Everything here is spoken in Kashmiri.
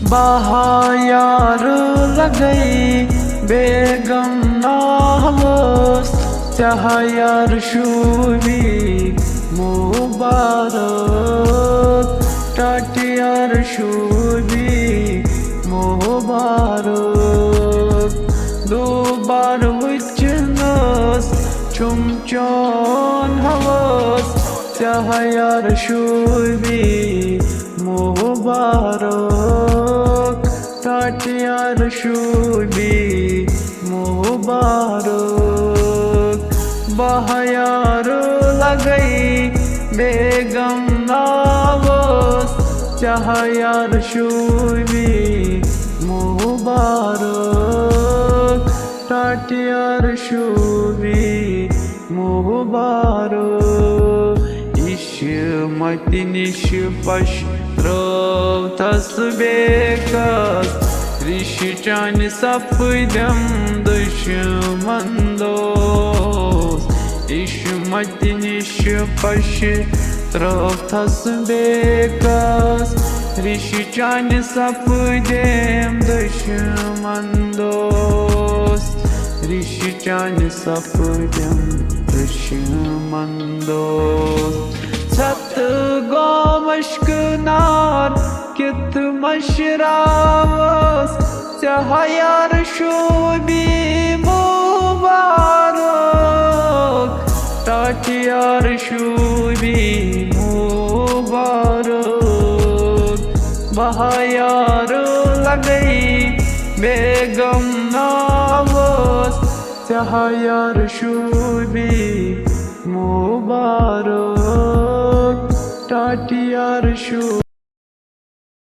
बहायार लगई बेगम नावस चाहयार शूबी मुबारक टाटियार शूबी मुबारक दो बार वचनस चुमचौन हवस चाहयार शूबी मुबारक टाटियार शूबी मुबारक बहायार लगई बेगम नावस चाहयार शूबी मुबारक टाटियार शूबी मुबारक मति निश पश त्रौथस बेकस ऋष चान सपदम दुश्मन दोस मति निश पश त्रौथस बेकस ऋष चान सपदम दुश्मन दोस ऋष चान सपदम दुश्मन दोस सत गोमश्क नार कित मशरावस चाहयार शूबी मुबारक टाटियार शूबी मुबारक बहायार लगई बेगम नावस चाहयार शूबी मुबारक टाटियार शूबी